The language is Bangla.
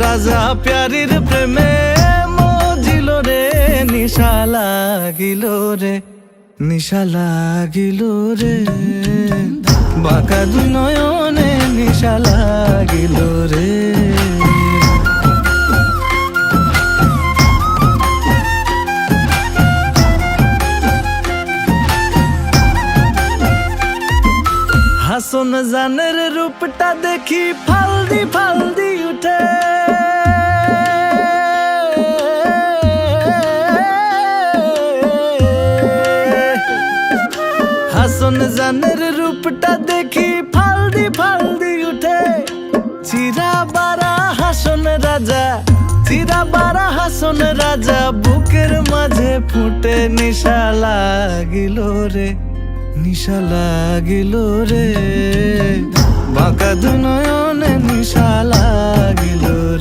রাজা প্যারির প্রেমে মজিল রে, নিশা লাগিল রে, নিশা লাগিল রে, বাঁকা দুই নয়নে নিশা লাগিল রে। হাসন জানের রূপটা দেখি ফালদি ফালদি উঠে, হাসন জানের রূপটা দেখি ফালদি ফালদি উঠে। চিরা বারা হাসন রাজা, চিরা বারা হাসন রাজা, বুকের মাঝে ফুটে নিশা লাগিল রে, নিশা লাগিল রে, বাঁকা দুই নয়নে নিশা লাগিল রে।